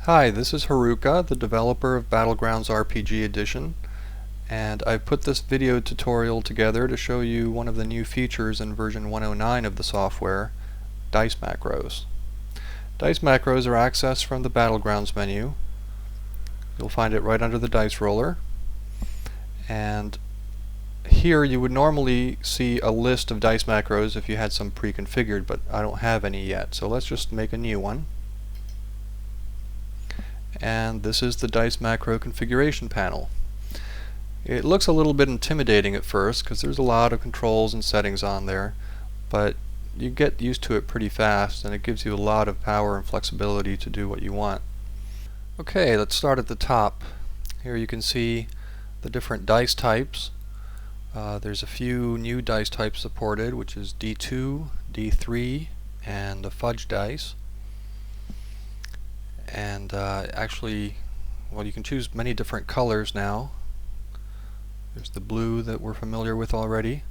Hi, this is Haruka, the developer of Battlegrounds RPG Edition, and I've put this video tutorial together to show you one of the new features in version 109 of the software, dice macros. Dice macros are accessed from the Battlegrounds menu. You'll find it right under the dice roller, and here you would normally see a list of dice macros if you had some pre-configured, but I don't have any yet, so let's just make a new one. And this is the dice macro configuration panel. It looks a little bit intimidating at first because there's a lot of controls and settings on there, but you get used to it pretty fast and it gives you a lot of power and flexibility to do what you want. Okay, let's start at the top. Here you can see the different dice types. There's a few new dice types supported, which is D2, D3, and the Fudge dice. And actually, well, you can choose many different colors now. There's the blue that we're familiar with already.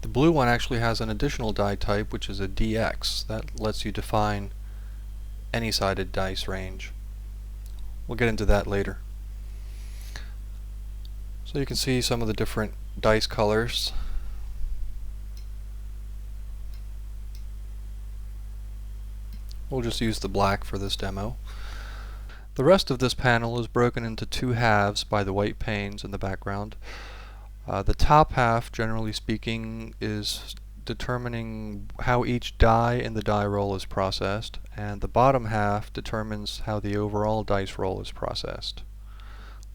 The blue one actually has an additional die type, which is a DX. That lets you define any sided dice range. We'll get into that later. So you can see some of the different dice colors. We'll just use the black for this demo. The rest of this panel is broken into two halves by the white panes in the background. The top half, generally speaking, is determining how each die in the die roll is processed, and the bottom half determines how the overall dice roll is processed.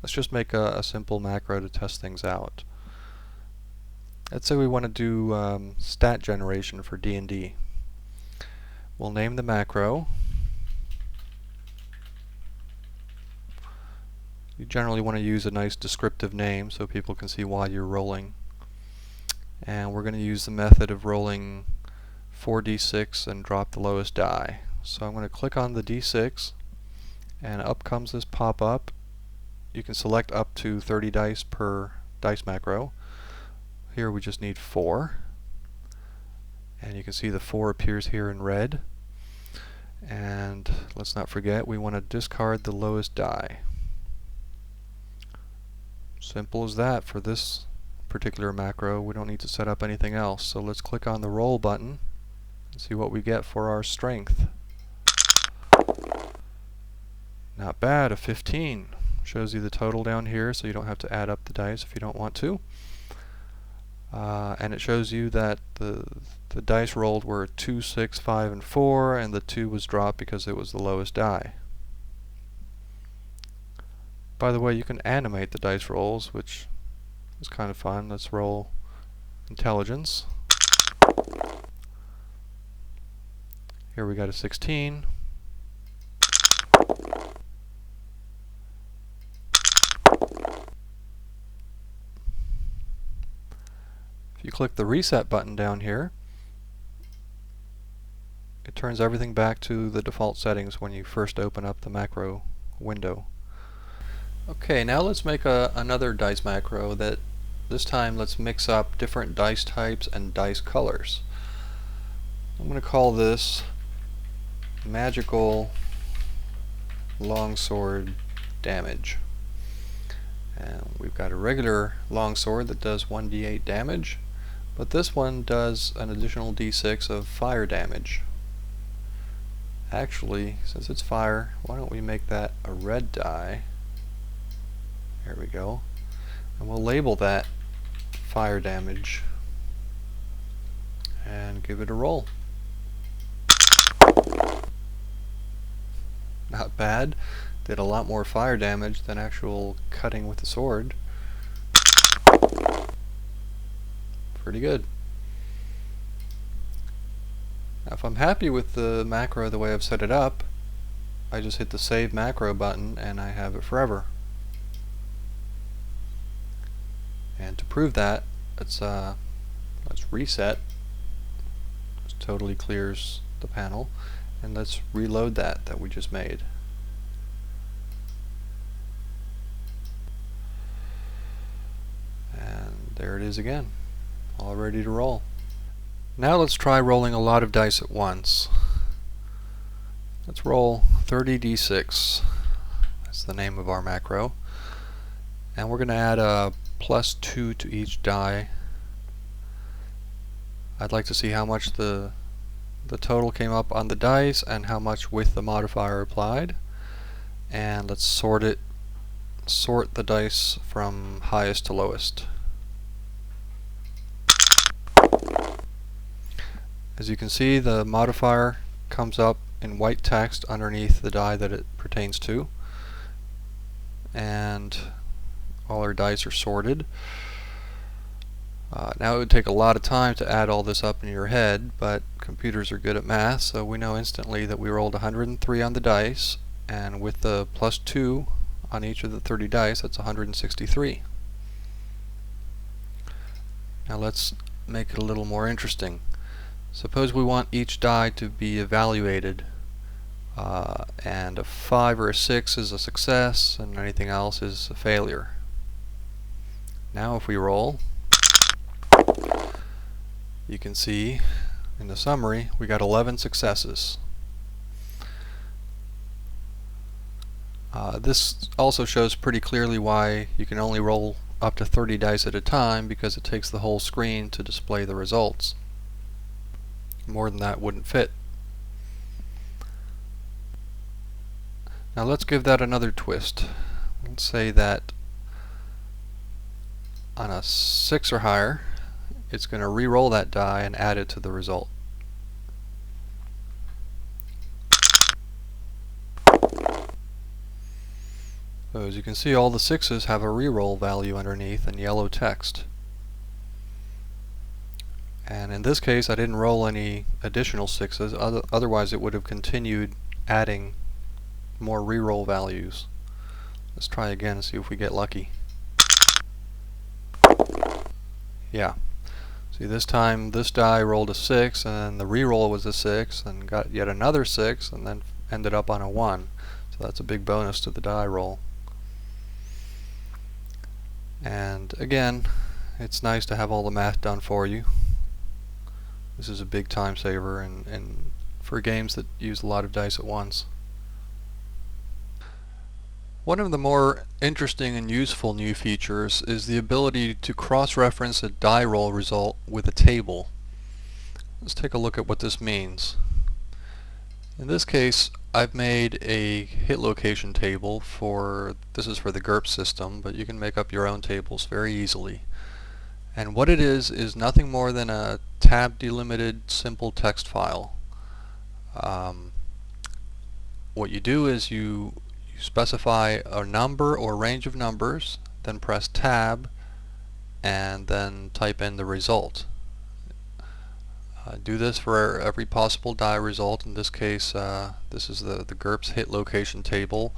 Let's just make a simple macro to test things out. Let's say we want to do stat generation for D&D. We'll name the macro. You generally want to use a nice descriptive name so people can see why you're rolling. And we're going to use the method of rolling 4d6 and drop the lowest die. So I'm going to click on the d6 and up comes this pop-up. You can select up to 30 dice per dice macro. Here we just need 4. And you can see the 4 appears here in red. And let's not forget, we want to discard the lowest die. Simple as that for this particular macro. We don't need to set up anything else. So let's click on the roll button and see what we get for our strength. Not bad, a 15. Shows you the total down here, so you don't have to add up the dice if you don't want to. And it shows you that the dice rolled were 2, 6, 5, and 4, and the 2 was dropped because it was the lowest die. By the way, you can animate the dice rolls, which is kind of fun. Let's roll intelligence. Here we got a 16. If you click the reset button down here, it turns everything back to the default settings when you first open up the macro window. Okay, now let's make another dice macro that this time let's mix up different dice types and dice colors. I'm going to call this magical longsword damage. And we've got a regular longsword that does 1d8 damage, but this one does an additional d6 of fire damage. Actually, since it's fire, why don't we make that a red die? There we go. And we'll label that fire damage and give it a roll. Not bad. Did a lot more fire damage than actual cutting with the sword. Pretty good. Now if I'm happy with the macro the way I've set it up, I just hit the save macro button and I have it forever. And to prove that, let's reset. This totally clears the panel, and let's reload that we just made. And there it is again, all ready to roll. Now let's try rolling a lot of dice at once. Let's roll 30d6. That's the name of our macro. And we're going to add a +2 to each die. I'd like to see how much the total came up on the dice and how much with the modifier applied. And let's sort the dice from highest to lowest. As you can see, the modifier comes up in white text underneath the die that it pertains to, and all our dice are sorted. Now it would take a lot of time to add all this up in your head, but computers are good at math, so we know instantly that we rolled 103 on the dice, and with the +2 on each of the 30 dice, that's 163. Now let's make it a little more interesting. Suppose we want each die to be evaluated, and a 5 or a 6 is a success and anything else is a failure. Now if we roll, you can see in the summary we got 11 successes. This also shows pretty clearly why you can only roll up to 30 dice at a time, because it takes the whole screen to display the results. More than that wouldn't fit. Now let's give that another twist. Let's say that on a 6 or higher, it's going to re-roll that die and add it to the result. So as you can see, all the 6s have a re-roll value underneath in yellow text. And in this case, I didn't roll any additional 6s, otherwise it would have continued adding more re-roll values. Let's try again and see if we get lucky. Yeah. See, this time this die rolled a 6, and then the re-roll was a 6, and got yet another 6, and then ended up on a 1. So that's a big bonus to the die roll. And again, it's nice to have all the math done for you. This is a big time saver and for games that use a lot of dice at once. One of the more interesting and useful new features is the ability to cross-reference a die roll result with a table. Let's take a look at what this means. In this case, I've made a hit location table this is for the GURPS system, but you can make up your own tables very easily. And what it is nothing more than a tab delimited simple text file. What you do is you specify a number or range of numbers, then press tab, and then type in the result. Do this for every possible die result. In this case, this is the GURPS hit location table,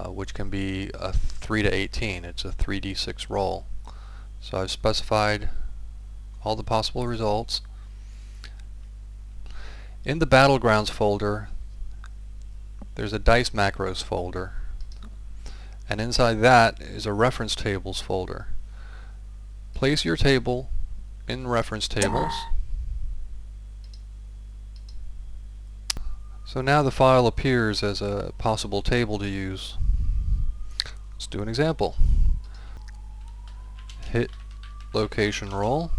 which can be a 3 to 18. It's a 3d6 roll. So I've specified all the possible results. In the Battlegrounds folder, there's a Dice Macros folder, and inside that is a Reference Tables folder. Place your table in Reference Tables. So now the file appears as a possible table to use. Let's do an example. Hit location roll,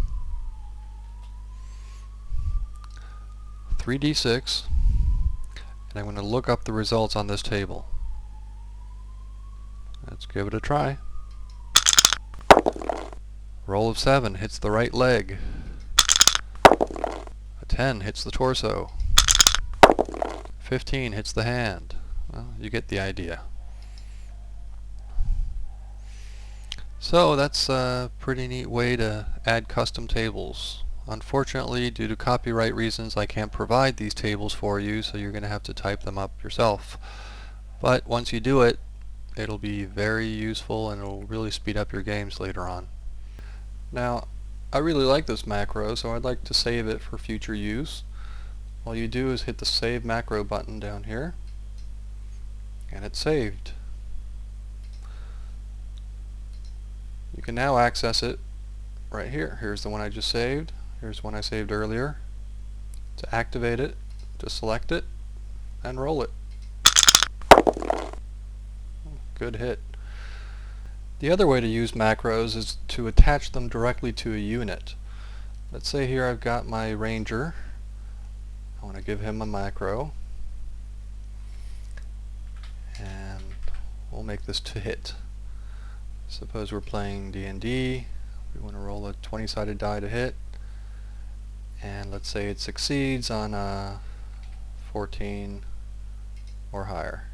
3d6, and I'm going to look up the results on this table. Let's give it a try. Roll of 7 hits the right leg. A 10 hits the torso. 15 hits the hand. Well, you get the idea. So that's a pretty neat way to add custom tables. Unfortunately, due to copyright reasons, I can't provide these tables for you, so you're going to have to type them up yourself. But once you do it, it'll be very useful and it'll really speed up your games later on. Now, I really like this macro, so I'd like to save it for future use. All you do is hit the Save Macro button down here, and it's saved. You can now access it right here. Here's the one I just saved. Here's one I saved earlier. To activate it, just select it and roll it. Good hit. The other way to use macros is to attach them directly to a unit. Let's say here I've got my ranger. I want to give him a macro, and we'll make this to hit. Suppose we're playing D&D. We want to roll a 20-sided die to hit, and let's say it succeeds on a 14 or higher.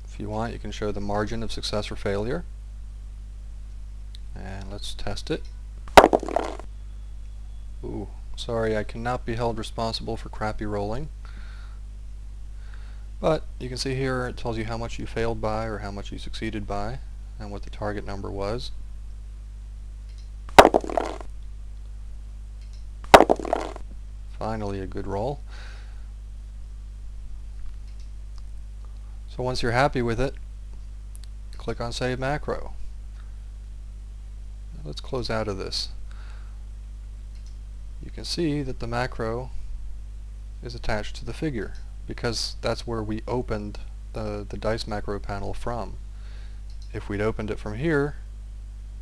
If you want, you can show the margin of success or failure, and let's test it. Ooh, sorry, I cannot be held responsible for crappy rolling. But you can see here it tells you how much you failed by or how much you succeeded by and what the target number was. Finally a good roll. So once you're happy with it, click on Save Macro. Let's close out of this. You can see that the macro is attached to the figure because that's where we opened the dice macro panel from. If we'd opened it from here,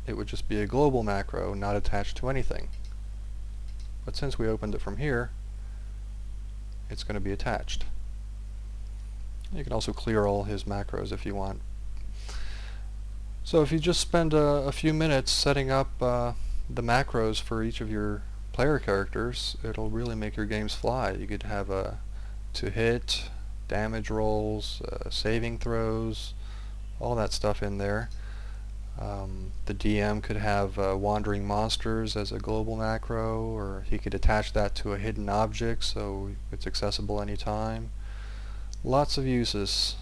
it would just be a global macro not attached to anything. But since we opened it from here, it's going to be attached. You can also clear all his macros if you want. So if you just spend a few minutes setting up the macros for each of your player characters, it'll really make your games fly. You could have to hit, damage rolls, saving throws, all that stuff in there. The DM could have wandering monsters as a global macro, or he could attach that to a hidden object so it's accessible anytime. Lots of uses.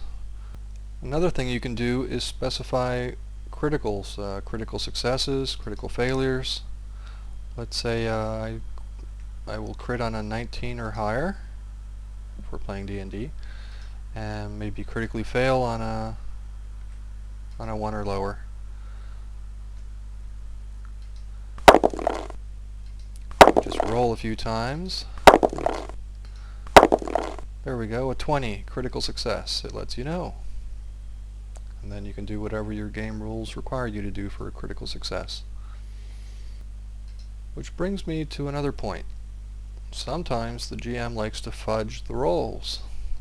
Another thing you can do is specify criticals, critical successes, critical failures. Let's say I will crit on a 19 or higher if we're playing D&D, and maybe critically fail on a 1 or lower. Just roll a few times. There we go, a 20, critical success. It lets you know. And then you can do whatever your game rules require you to do for a critical success. Which brings me to another point. Sometimes the GM likes to fudge the rolls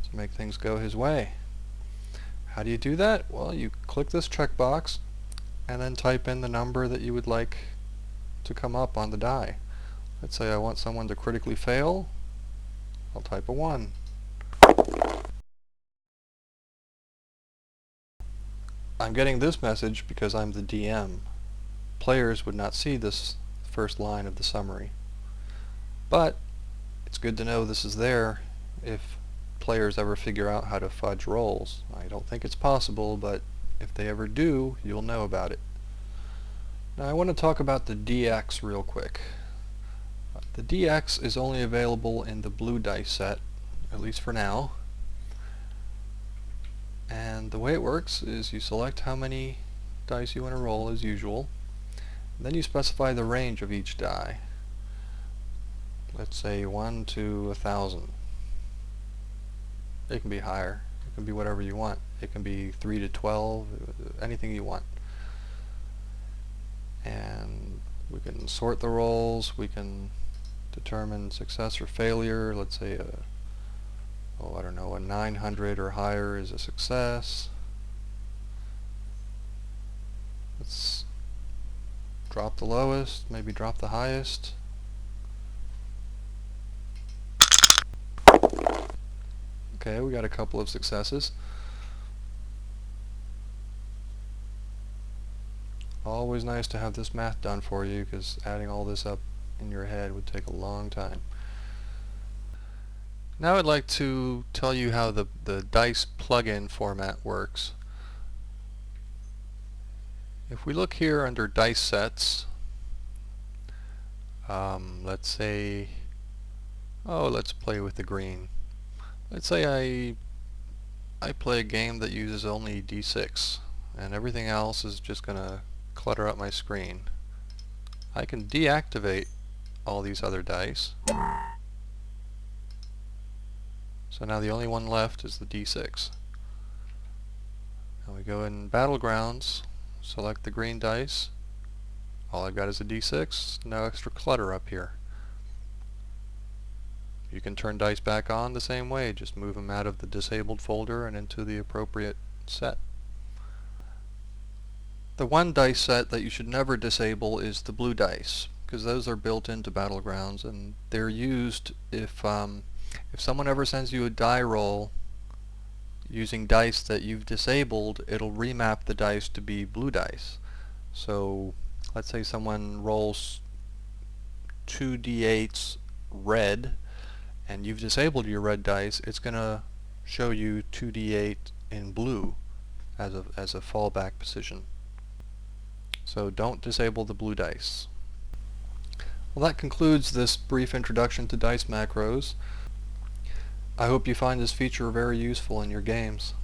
to make things go his way. How do you do that? Well, you click this checkbox and then type in the number that you would like to come up on the die. Let's say I want someone to critically fail. I'll type a 1. I'm getting this message because I'm the DM. Players would not see this first line of the summary. But it's good to know this is there if players ever figure out how to fudge rolls. I don't think it's possible, but if they ever do, you'll know about it. Now I want to talk about the DX real quick. The DX is only available in the blue dice set, at least for now. And the way it works is you select how many dice you want to roll as usual. Then you specify the range of each die. Let's say 1 to 1,000. It can be higher. It can be whatever you want. It can be 3 to 12, anything you want. And we can sort the rolls. We can determine success or failure. Let's say I don't know, a 900 or higher is a success. Let's drop the lowest, maybe drop the highest. Okay, we got a couple of successes. Always nice to have this math done for you, because adding all this up in your head would take a long time. Now I'd like to tell you how the dice plugin format works. If we look here under dice sets, let's say, let's play with the green. Let's say I play a game that uses only D6 and everything else is just going to clutter up my screen. I can deactivate all these other dice. So now the only one left is the D6. Now we go in Battlegrounds, select the green dice. All I've got is a D6, no extra clutter up here. You can turn dice back on the same way, just move them out of the disabled folder and into the appropriate set. The one dice set that you should never disable is the blue dice, because those are built into Battlegrounds and they're used if someone ever sends you a die roll using dice that you've disabled, it'll remap the dice to be blue dice. So let's say someone rolls 2d8s red and you've disabled your red dice, it's going to show you 2d8 in blue as a fallback position. So don't disable the blue dice. Well, that concludes this brief introduction to dice macros. I hope you find this feature very useful in your games.